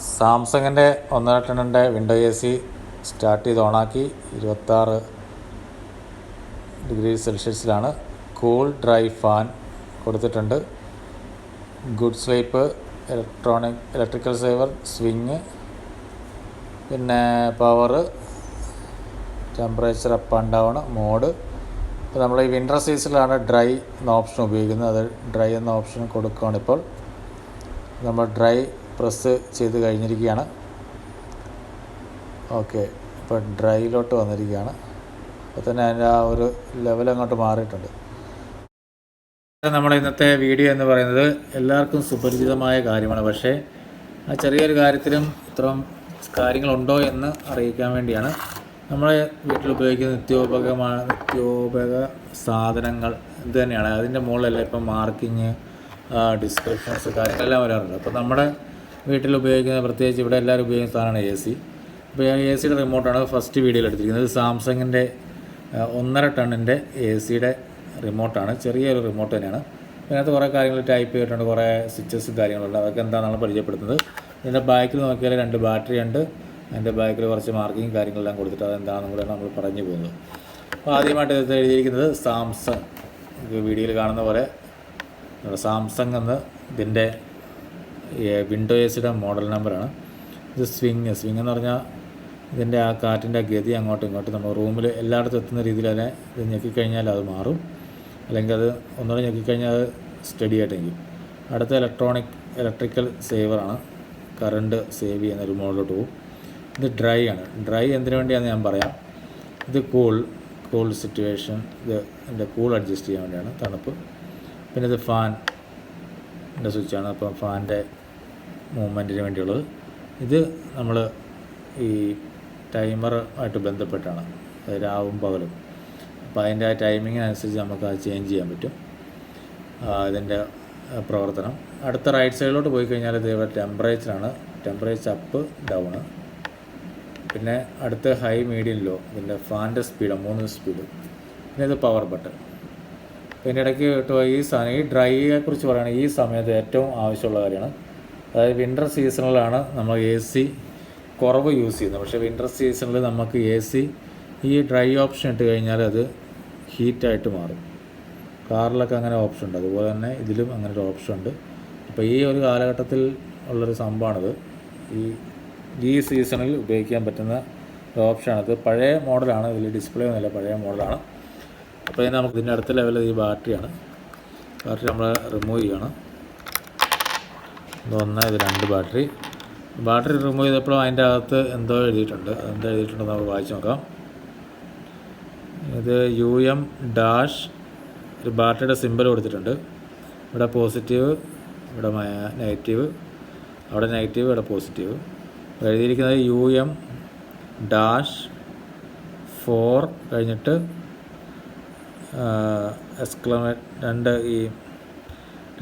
സാംസങ്ങിൻ്റെ 1.5 ടണ്ണിൻ്റെ window A C start ചെയ്ത് ഓണാക്കി. 26°C കൂൾ ഡ്രൈ ഫാൻ കൊടുത്തിട്ടുണ്ട്. Good sleep, electrical saver, swing, പിന്നെ power, temperature up and down, mode. ഇപ്പോൾ നമ്മൾ ഈ വിൻ്റർ സീസണിലാണ് ഡ്രൈ എന്ന ഓപ്ഷൻ ഉപയോഗിക്കുന്നത്. അത് ഡ്രൈ എന്ന ഓപ്ഷൻ കൊടുക്കുകയാണ്. ഇപ്പോൾ നമ്മൾ ഡ്രൈ പ്രസ് ചെയ്ത് കഴിഞ്ഞിരിക്കുകയാണ്. ഓക്കെ, ഇപ്പോൾ ഡ്രൈയിലോട്ട് വന്നിരിക്കുകയാണ്. അപ്പോൾ തന്നെ അതിൻ്റെ ആ ഒരു ലെവൽ അങ്ങോട്ട് മാറിയിട്ടുണ്ട്. നമ്മുടെ ഇന്നത്തെ വീഡിയോ എന്ന് പറയുന്നത് എല്ലാവർക്കും സുപരിചിതമായ കാര്യമാണ്. പക്ഷേ ആ ചെറിയൊരു കാര്യത്തിലും ഇത്രയും കാര്യങ്ങളുണ്ടോ എന്ന് അറിയിക്കാൻ വേണ്ടിയാണ്. നമ്മളെ വീട്ടിൽ ഉപയോഗിക്കുന്ന നിത്യോപയോഗ സാധനങ്ങൾ ഇത് തന്നെയാണ്. അതിൻ്റെ മുകളിലെല്ലാം ഇപ്പം മാർക്കിങ്, ഡിസ്ക്രിപ്ഷൻസ് കാര്യങ്ങളെല്ലാം വരാറുണ്ട്. അപ്പോൾ നമ്മുടെ വീട്ടിൽ ഉപയോഗിക്കുന്ന, പ്രത്യേകിച്ച് ഇവിടെ എല്ലാവരും ഉപയോഗിക്കുന്ന സാധനമാണ് എ സി. അപ്പോൾ എ സിയുടെ റിമോട്ടാണ് ഫസ്റ്റ് വീഡിയോയിൽ എടുത്തിരിക്കുന്നത്. സാംസങ്ങിൻ്റെ 1.5 ടണ്ണിൻ്റെ എ സിയുടെ റിമോട്ടാണ്. ചെറിയൊരു റിമോട്ട് തന്നെയാണ്. അതിനകത്ത് കുറേ കാര്യങ്ങൾ ടൈപ്പ് ചെയ്തിട്ടുണ്ട്, കുറേ സ്വിച്ചസ് കാര്യങ്ങളുണ്ട്. അതൊക്കെ എന്താണെന്നാണ് പരിചയപ്പെടുത്തുന്നത്. ഇതിൻ്റെ ബാക്കിൽ നോക്കിയാൽ 2 ബാറ്ററി ഉണ്ട്. അതിൻ്റെ ബാക്കിൽ കുറച്ച് മാർക്കിങ് കാര്യങ്ങളെല്ലാം കൊടുത്തിട്ട് അതെന്താണെന്നും കൂടെ നമ്മൾ പറഞ്ഞു പോകുന്നത്. അപ്പോൾ ആദ്യമായിട്ട് ഇത് എഴുതിയിരിക്കുന്നത് സാംസങ്, വീഡിയോയിൽ കാണുന്ന പോലെ സാംസങ് എന്ന് ഇതിൻ്റെ വിൻഡോ എ സിയുടെ മോഡൽ നമ്പറാണ്. ഇത് സ്വിങ് എന്ന് പറഞ്ഞാൽ ഇതിൻ്റെ ആ കാറ്റിൻ്റെ ഗതി അങ്ങോട്ടും ഇങ്ങോട്ടും നമ്മൾ റൂമിൽ എല്ലായിടത്തും എത്തുന്ന രീതിയിൽ തന്നെ ഇത് ഞെക്കിക്കഴിഞ്ഞാൽ അത് മാറും, അല്ലെങ്കിൽ അത് ഒന്നുകൂടെ ഞെക്കിക്കഴിഞ്ഞാൽ അത് സ്റ്റഡി ആയിട്ടെങ്കിൽ. അടുത്ത ഇലക്ട്രിക്കൽ സേവറാണ്. കറണ്ട് സേവ് ചെയ്യുന്ന ഒരു മോഡിലോട്ട് പോകും. ഇത് ഡ്രൈ ആണ്. ഡ്രൈ എന്തിനു വേണ്ടിയാണെന്ന് ഞാൻ പറയാം. ഇത് കൂൾ സിറ്റുവേഷൻ, ഇത് എൻ്റെ കൂൾ അഡ്ജസ്റ്റ് ചെയ്യാൻ വേണ്ടിയാണ്, തണുപ്പ്. പിന്നെ ഇത് ഫാനിൻ്റെ സ്വിച്ചാണ്. അപ്പം ഫാനിൻ്റെ മൂവ്മെൻറ്റിന് വേണ്ടിയുള്ളത്. ഇത് നമ്മൾ ഈ ടൈമറുമായിട്ട് ബന്ധപ്പെട്ടാണ്, രാവും പകലും. അപ്പോൾ അതിൻ്റെ ആ ടൈമിങ്ങിനനുസരിച്ച് നമുക്ക് അത് ചേഞ്ച് ചെയ്യാൻ പറ്റും ഇതിൻ്റെ പ്രവർത്തനം. അടുത്ത റൈറ്റ് സൈഡിലോട്ട് പോയി കഴിഞ്ഞാൽ ഇതേപോലെ ടെമ്പറേച്ചറാണ്. Temperature up down. പിന്നെ അടുത്ത ഹൈ, മീഡിയം, ലോ. ഇതിൻ്റെ ഫാനിൻ്റെ സ്പീഡ് 3 സ്പീഡ്. പിന്നെ ഇത് പവർ ബട്ടൺ. പിന്നെ ഇടയ്ക്ക് കിട്ടുക ഈ സാധനം, ഈ ഡ്രൈയെക്കുറിച്ച് പറയുകയാണെങ്കിൽ ഈ സമയത്ത് ഏറ്റവും ആവശ്യമുള്ള കാര്യമാണ്. അതായത് വിൻ്റർ സീസണിലാണ് നമ്മൾ എ സി കുറവ് യൂസ് ചെയ്യുന്നത്. പക്ഷേ വിൻ്റർ സീസണിൽ നമുക്ക് എ സി ഈ ഡ്രൈ ഓപ്ഷൻ ഇട്ട് കഴിഞ്ഞാൽ അത് ഹീറ്റായിട്ട് മാറും. കാറിലൊക്കെ അങ്ങനെ ഓപ്ഷൻ ഉണ്ട്, അതുപോലെ തന്നെ ഇതിലും അങ്ങനെ ഒരു ഓപ്ഷൻ ഉണ്ട്. അപ്പോൾ ഈ ഒരു കാലഘട്ടത്തിൽ ഉള്ളൊരു സംഭവമാണിത്. ഈ സീസണിൽ ഉപയോഗിക്കാൻ പറ്റുന്ന ഒരു ഓപ്ഷനാണിത്. പഴയ മോഡലാണ്, ഇതിൽ ഡിസ്പ്ലേ ഒന്നുമില്ല, പഴയ മോഡലാണ്. അപ്പോൾ ഇതിന് നമുക്ക് ഇതിൻ്റെ അടുത്ത ലെവൽ ഈ ബാറ്ററിയാണ്. ബാറ്ററി നമ്മൾ റിമൂവ് ചെയ്യണം. ഇത് 2 ബാറ്ററി റിമൂവ് ചെയ്തപ്പോഴും അതിൻ്റെ അകത്ത് എന്തോ എഴുതിയിട്ടുണ്ട്. എന്താ എഴുതിയിട്ടുണ്ടെന്ന് നമുക്ക് വായിച്ച് നോക്കാം. ഇത് UM ഡാഷ്, ഒരു ബാറ്ററിയുടെ സിമ്പൽ കൊടുത്തിട്ടുണ്ട്. ഇവിടെ പോസിറ്റീവ്, ഇവിടെ നെഗറ്റീവ്, അവിടെ നെഗറ്റീവ്, ഇവിടെ പോസിറ്റീവ്. എഴുതിയിരിക്കുന്നത് UM ഡാഷ് 4 കഴിഞ്ഞിട്ട് എക്സ്ക്ലമേറ്റ്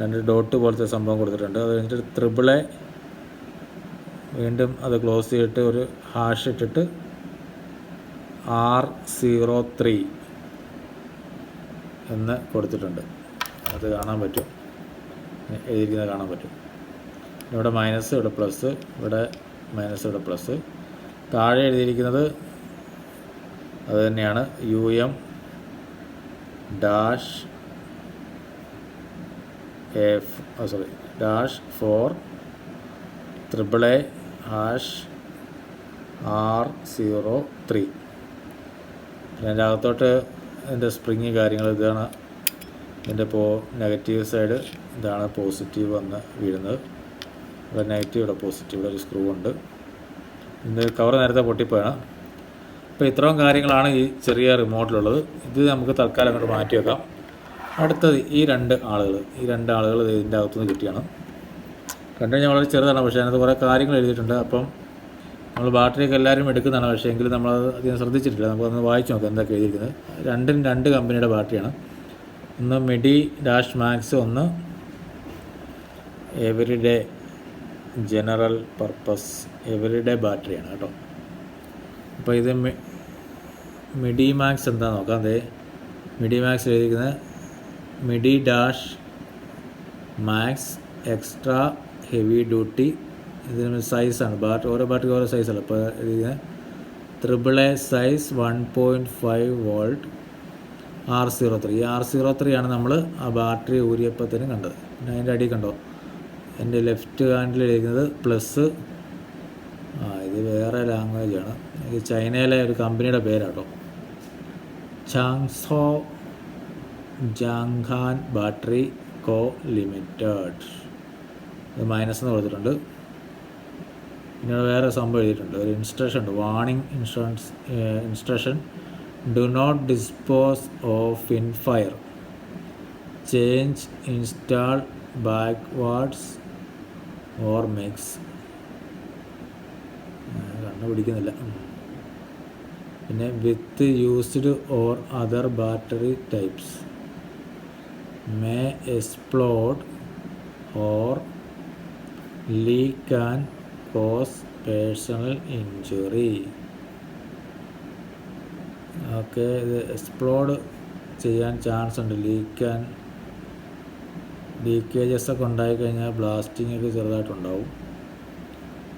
2 ഡോട്ട് പോലത്തെ സംഭവം കൊടുത്തിട്ടുണ്ട്. അത് കഴിഞ്ഞിട്ട് ത്രിബിളെ, വീണ്ടും അത് ക്ലോസ് ചെയ്തിട്ട് ഒരു ഹാഷ് ഇട്ടിട്ട് R03 എന്ന് കൊടുത്തിട്ടുണ്ട്. അത് കാണാൻ പറ്റും, എഴുതിയിരിക്കുന്നത് കാണാൻ പറ്റും. ഇവിടെ മൈനസ്, ഇവിടെ പ്ലസ്, ഇവിടെ മൈനസ്, ഇവിടെ പ്ലസ്. താഴെ എഴുതിയിരിക്കുന്നത് അത് തന്നെയാണ്. UM dash dash 4 triple A hash R03. അതിൻ്റെ അകത്തോട്ട് ഇതിൻ്റെ സ്പ്രിങ് കാര്യങ്ങൾ ഇതാണ്. ഇതിൻ്റെ നെഗറ്റീവ് സൈഡ് ഇതാണ്, പോസിറ്റീവ് വന്ന് വീഴുന്നത്. ഇവിടെ നെഗറ്റീവ്, ഇവിടെ പോസിറ്റീവ്, ഇവിടെ ഒരു സ്ക്രൂ ഉണ്ട്. ഇതിൻ്റെ കവർ നേരത്തെ പൊട്ടിപ്പോയാണ്. അപ്പോൾ ഇത്രയും കാര്യങ്ങളാണ് ഈ ചെറിയ റിമോട്ടിലുള്ളത്. ഇത് നമുക്ക് തൽക്കാലം അങ്ങോട്ട് മാറ്റി വെക്കാം. അടുത്തത് ഈ 2 ആളുകൾ ഇതിൻ്റെ അകത്തുനിന്ന് കിട്ടിയാണ്. കണ്ടു കഴിഞ്ഞാൽ വളരെ ചെറുതാണ്, പക്ഷേ അതിനകത്ത് കുറേ കാര്യങ്ങൾ എഴുതിയിട്ടുണ്ട്. അപ്പം നമ്മൾ ബാറ്ററിയൊക്കെ എല്ലാവരും എടുക്കുന്നതാണ്, പക്ഷേ എങ്കിലും നമ്മളത് അധികം ശ്രദ്ധിച്ചിട്ടില്ല. നമുക്കൊന്ന് വായിച്ച് നോക്കാം എന്തൊക്കെ എഴുതിയിരിക്കുന്നത്. 2 കമ്പനിയുടെ ബാറ്ററിയാണ്. ഒന്ന് മെഡി ഡാഷ് മാക്സ്, ഒന്ന് എവരിഡേ ജനറൽ പർപ്പസ് എവരിഡേ ബാറ്ററിയാണ് കേട്ടോ. അപ്പോൾ ഇത് മെഡി മാക്സ് എന്താണെന്ന് നോക്കാം. അതെ, മെഡി മാക്സ് എഴുതിയിരിക്കുന്നത് medi dash max extra heavy duty ഇതിന് സൈസാണ് ഓരോ ബാറ്ററി ഓരോ സൈസല്ല. ഇപ്പോൾ ഇതിന് AAA സൈസ് 1.5 വോൾട്ട് R03. ഈ R03 ആണ് നമ്മൾ ആ ബാറ്ററി ഊരിയപ്പോഴത്തേനും കണ്ടത്. പിന്നെ അതിൻ്റെ അടി കണ്ടോ, എൻ്റെ ലെഫ്റ്റ് ഹാൻഡിലിരിക്കുന്നത് പ്ലസ്. ഇത് വേറെ ലാംഗ്വേജാണ്. ഇത് ചൈനയിലെ ഒരു കമ്പനിയുടെ പേരാട്ടോ, ചാങ്സോ ജാങ്ഹാൻ ബാറ്ററി കോ ലിമിറ്റഡ്. ഇത് മൈനസ് എന്ന് കൊടുത്തിട്ടുണ്ട്. പിന്നെ വേറെ സംഭവം എഴുതിയിട്ടുണ്ട്, ഒരു ഇൻസ്ട്രക്ഷൻ ഉണ്ട്, warning instruction: do not dispose of in fire, change install backwards or mix. കണ്ടുപിടിക്കുന്നില്ല. പിന്നെ with used or other battery types may explode or leak and cause personal injury. Okay, ഇത് എക്സ്പ്ലോഡ് ചെയ്യാൻ ചാൻസ് ഉണ്ട്. Leakages ഒക്കെ ഉണ്ടായിക്കഴിഞ്ഞാൽ blasting ഒക്കെ ചെറുതായിട്ടുണ്ടാവും.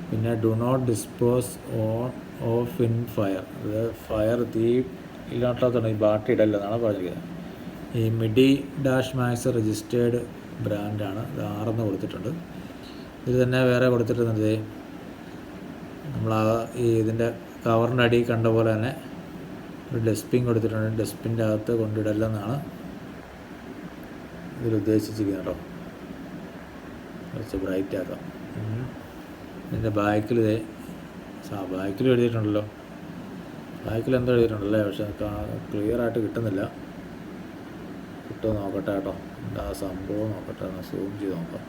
പിന്നെ do not dispose of in fire, അത് ഫയർ തീ ഇല്ലാത്തതാണ് ഈ ബാറ്ററി ഇടല്ലെന്നാണ് പറഞ്ഞിരിക്കുന്നത്. ഈ മിഡി ഡാഷ് മാക്സ് രജിസ്റ്റേർഡ് ബ്രാൻഡാണ്. ഇത് 6 കൊടുത്തിട്ടുണ്ട്. ഇത് തന്നെ വേറെ കൊടുത്തിട്ടുള്ളത് നമ്മൾ ഈ ഇതിൻ്റെ കവറിൻ്റെ അടി കണ്ട പോലെ തന്നെ ഒരു ഡസ്റ്റ്ബിൻ കൊടുത്തിട്ടുണ്ട്. ഡസ്റ്റ്ബിൻ്റെ അകത്ത് കൊണ്ടിടല്ലെന്നാണ് ഇതിൽ ഉദ്ദേശിച്ചിരിക്കുന്നത് കേട്ടോ. കുറച്ച് ബ്രൈറ്റ് ആക്കാം. ഇതിൻ്റെ ബാക്കിൽ ബാക്കിൽ എഴുതിയിട്ടുണ്ടല്ലോ, ബാക്കിൽ എന്തോ എഴുതിയിട്ടുണ്ടല്ലേ, പക്ഷെ ക്ലിയർ ആയിട്ട് കിട്ടുന്നില്ല. കിട്ടുമോ നോക്കട്ടെ കേട്ടോ, എന്താ സംഭവം നോക്കട്ടെ, ഒന്ന് സൂം ചെയ്ത് നോക്കാം.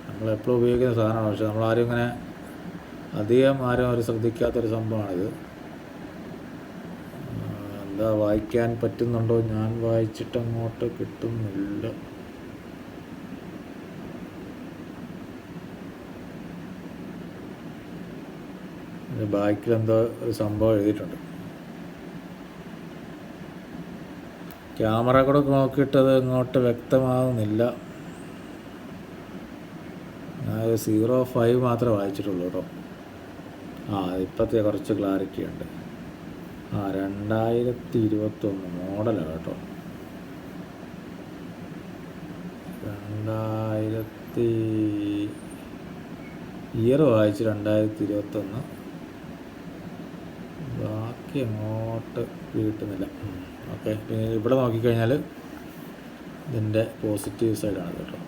നമ്മളെപ്പോഴും ഉപയോഗിക്കുന്ന സാധനമാണ്, പക്ഷെ നമ്മളാരും ഇങ്ങനെ അധികം ഒരു ശ്രദ്ധിക്കാത്തൊരു സംഭവമാണിത്. എന്താ വായിക്കാൻ പറ്റുന്നുണ്ടോ? ഞാൻ വായിച്ചിട്ടങ്ങോട്ട് കിട്ടുന്നില്ല. ബാക്കിൽ എന്തോ ഒരു സംഭവം എഴുതിയിട്ടുണ്ട്. ക്യാമറ കൂടെ നോക്കിയിട്ടത് ഇങ്ങോട്ട് വ്യക്തമാകുന്നില്ല. ഞാൻ 05 മാത്രമേ വായിച്ചിട്ടുള്ളൂ കേട്ടോ. ഇപ്പോഴത്തെ കുറച്ച് ക്ലാരിറ്റി ഉണ്ട്. 2021 മോഡലാണ് കേട്ടോ. 2000 ഇയർ വായിച്ച് 2021. ബാക്കി അങ്ങോട്ട് കിട്ടുന്നില്ല. ഓക്കെ, പിന്നെ ഇവിടെ നോക്കിക്കഴിഞ്ഞാൽ ഇതിൻ്റെ പോസിറ്റീവ് സൈഡാണ് കേട്ടോ.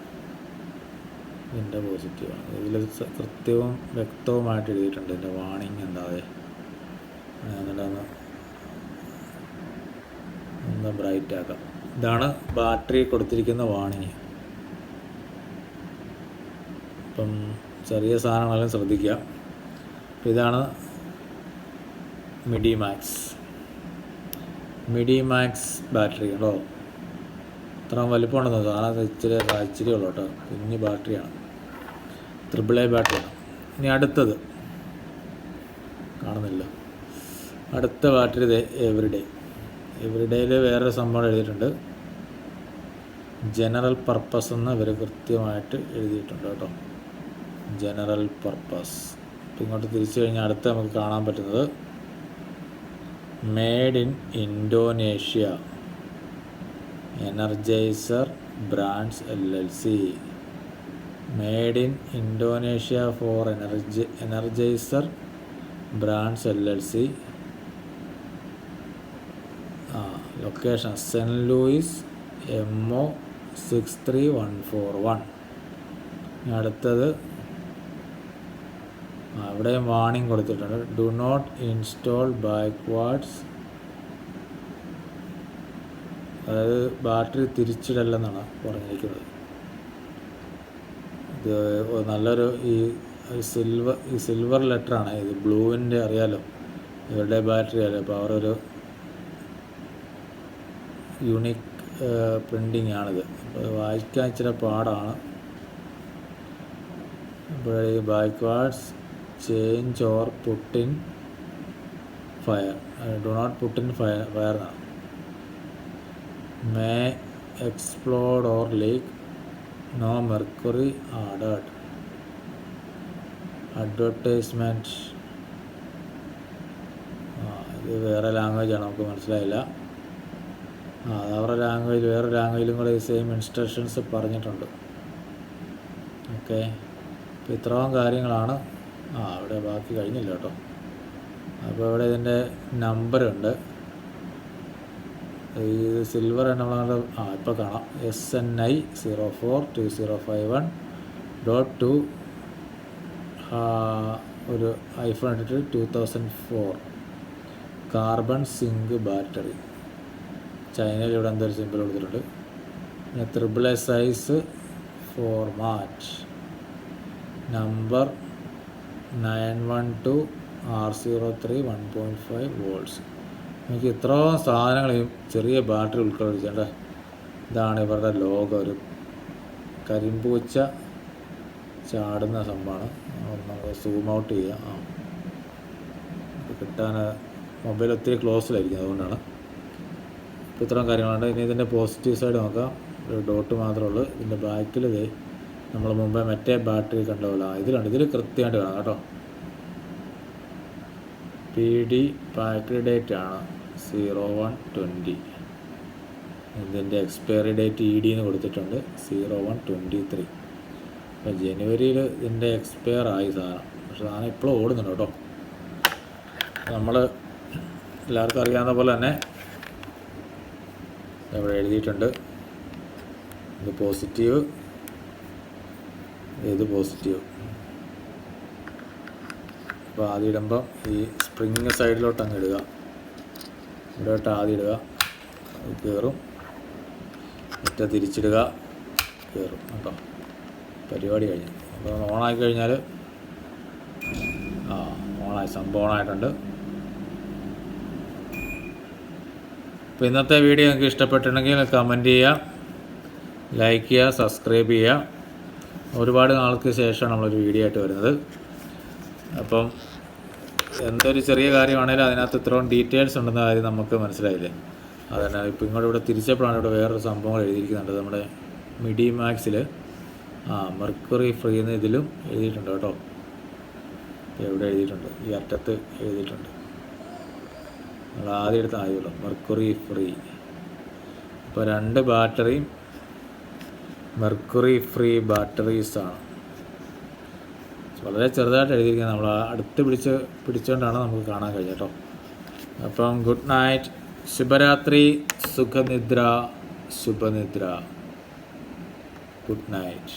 ഇതിൻ്റെ പോസിറ്റീവാണ്. ഇതിൽ കൃത്യവും വ്യക്തവുമായിട്ട് എഴുതിയിട്ടുണ്ട് ഇതിൻ്റെ വാർണിംഗ്. എന്താ ബ്രൈറ്റ് ആക്കാം. ഇതാണ് ബാറ്ററി കൊടുത്തിരിക്കുന്ന വാർണിംഗ്. ഇപ്പം ചെറിയ സാധനങ്ങളെല്ലാം ശ്രദ്ധിക്കുക. ഇതാണ് മിഡി മാക്സ് ബാറ്ററി കേട്ടോ. ഇത്രയും വലിപ്പമുണ്ടെന്ന് സാധനം ഇച്ചിരി ഉള്ളൂ കേട്ടോ. കുഞ്ഞ് ബാറ്ററിയാണ്, AAA ബാറ്ററിയാണ്. ഇനി അടുത്തത് കാണുന്നില്ല. അടുത്ത ബാറ്ററി ഇത് എവറിഡേയിൽ വേറൊരു സംഭവം എഴുതിയിട്ടുണ്ട്. ജനറൽ പർപ്പസ് എന്ന് ഇവർ കൃത്യമായിട്ട് എഴുതിയിട്ടുണ്ട് കേട്ടോ. General purpose. ഇപ്പം ഇങ്ങോട്ട് തിരിച്ചു കഴിഞ്ഞാൽ അടുത്ത് നമുക്ക് കാണാൻ പറ്റുന്നത് made in Indonesia, Energizer brands LLC. Made in Indonesia for Energizer brands LLC. Location Saint Louis MO 63141. അടുത്തത് അവിടെയും വാർണിംഗ് കൊടുത്തിട്ടുണ്ട്. ഡു നോട്ട് ഇൻസ്റ്റാൾ ബാക്ക്വാർഡ്സ്, അതായത് ബാറ്ററി തിരിച്ചിടല്ലെന്നാണ് പറഞ്ഞിരിക്കുന്നത്. ഇത് നല്ലൊരു ഈ സിൽവർ ലെറ്ററാണ് ഇത്. ബ്ലൂവിൻ്റെ അറിയാലോ, ഇവരുടെ ബാറ്ററി അല്ലേ, അപ്പോൾ അവരൊരു യൂണിക് പ്രിൻറ്റിങ് ആണിത്. അപ്പോൾ വായിക്കാൻ ഇച്ചിരി പാടാണ്. അപ്പോൾ ഈ backwards change or put in fire, do not put in fire എന്നാണ്. May explode or leak, no mercury added. Advertisement. ഇത് വേറെ ലാംഗ്വേജാണ്, നമുക്ക് മനസ്സിലായില്ല. അത് അവരുടെ ലാംഗ്വേജ്, വേറെ ലാംഗ്വേജിലും കൂടെ ഈ സെയിം ഇൻസ്ട്രക്ഷൻസ് പറഞ്ഞിട്ടുണ്ട്. ഓക്കെ, അപ്പോൾ ഇത്രയും കാര്യങ്ങളാണ്. ഇവിടെ ബാക്കി കഴിഞ്ഞില്ല കേട്ടോ. അപ്പോൾ ഇവിടെ ഇതിൻ്റെ നമ്പറുണ്ട്. ഇത് സിൽവർ നമ്മൾ ഇപ്പോൾ കാണാം. SNI 042051.2 ഒരു iPhone എടുത്തിട്ട് 2004 കാർബൺ സിങ്ക് ബാറ്ററി. ചൈനയിൽ ഇവിടെ എന്തൊരു സിമ്പിൾ കൊടുത്തിട്ടുണ്ട്. പിന്നെ AAA size format, number 912 R03 1.5 volts. എനിക്ക് ഇത്രയും സാധനങ്ങൾ ഈ ചെറിയ ബാറ്ററി ഉൾക്കൊള്ളിച്ചേണ്ട. ഇതാണ് ഇവരുടെ ലോഗോ, ഒരു കരിമ്പൂച്ച ചാടുന്ന സംഭവമാണ്. നമുക്ക് സൂം ഔട്ട് ചെയ്യാം. ഇത് കിട്ടാൻ മൊബൈൽ ഒത്തിരി ക്ലോസിലായിരിക്കും, അതുകൊണ്ടാണ്. ഇപ്പോൾ ഇത്രയും കാര്യങ്ങളുണ്ട്. ഇനി ഇതിൻ്റെ പോസിറ്റീവ് സൈഡ് നോക്കാം. ഒരു ഡോട്ട് മാത്രമേ ഉള്ളൂ. ഇതിൻ്റെ ബാക്കിൽ നമ്മൾ മുമ്പേ മറ്റേ ബാറ്ററി കണ്ടപോലെ ഇതിലുണ്ട്. ഇതിൽ കൃത്യമായിട്ട് കാണാം കേട്ടോ. PD പാക്ഡ് ഡേറ്റ് ആണ് 01/20. ഇതിൻ്റെ എക്സ്പയറി ഡേറ്റ് ED എന്ന് കൊടുത്തിട്ടുണ്ട് 01/23. അപ്പോൾ ജനുവരിയിൽ ഇതിൻ്റെ എക്സ്പയർ ആയി സാധനം. പക്ഷെ സാധനം ഇപ്പോഴും ഓടുന്നുണ്ട് കേട്ടോ. നമ്മൾ എല്ലാവർക്കും അറിയാവുന്ന പോലെ തന്നെ ഇവിടെ എഴുതിയിട്ടുണ്ട്. ഇത് പോസിറ്റീവ്, ഇത് പോസിറ്റീവ്. അപ്പോൾ ആദ്യം ഇടുമ്പം ഈ സ്പ്രിങ് സൈഡിലോട്ട് അങ്ങ് ഇടുക. ഇവിടോട്ട് ആദ്യം ഇടുക, അത് കയറും. ഒറ്റ തിരിച്ചിടുക, കയറും കേട്ടോ. പരിപാടി കഴിഞ്ഞു. അപ്പോൾ ഓണായി കഴിഞ്ഞാൽ ഓണായി, സംഭവം ഓണായിട്ടുണ്ട്. അപ്പോൾ ഇന്നത്തെ വീഡിയോ നിങ്ങൾക്ക് ഇഷ്ടപ്പെട്ടിട്ടുണ്ടെങ്കിൽ കമൻറ്റ് ചെയ്യുക, ലൈക്ക് ചെയ്യുക, സബ്സ്ക്രൈബ് ചെയ്യുക. ഒരുപാട് നാൾക്ക് ശേഷമാണ് നമ്മളൊരു വീഡിയോ ആയിട്ട് വരുന്നത്. അപ്പം എന്തൊരു ചെറിയ കാര്യമാണെങ്കിലും അതിനകത്ത് ഇത്രയും ഡീറ്റെയിൽസ് ഉണ്ടെന്ന കാര്യം നമുക്ക് മനസ്സിലായില്ലേ. അതന്നെ ഇപ്പോൾ ഇവിടെ തിരിച്ചപ്പോഴാണ് ഇവിടെ വേറൊരു സംഭവങ്ങൾ എഴുതിയിരിക്കുന്നുണ്ട്. നമ്മുടെ മിഡി മാക്സിൽ മെർക്കുറി ഫ്രീ എന്ന് ഇതിലും എഴുതിയിട്ടുണ്ട് കേട്ടോ. എവിടെ എഴുതിയിട്ടുണ്ട്? ഈ അറ്റത്ത് എഴുതിയിട്ടുണ്ട്. നമ്മൾ ആദ്യം എടുത്ത ആയല്ലോ മെർക്കുറി ഫ്രീ. ഇപ്പോൾ 2 ബാറ്ററിയും മെർക്കുറി ഫ്രീ ബാറ്ററീസാണ്. വളരെ ചെറുതായിട്ട് എഴുതിയിരിക്കുന്നത്. നമ്മൾ അടുത്ത് പിടിച്ചുകൊണ്ടാണ് നമുക്ക് കാണാൻ കഴിഞ്ഞത് കേട്ടോ. അപ്പം ഗുഡ് നൈറ്റ്, ശുഭരാത്രി, സുഖനിദ്ര, ശുഭനിദ്ര, ഗുഡ് നൈറ്റ്.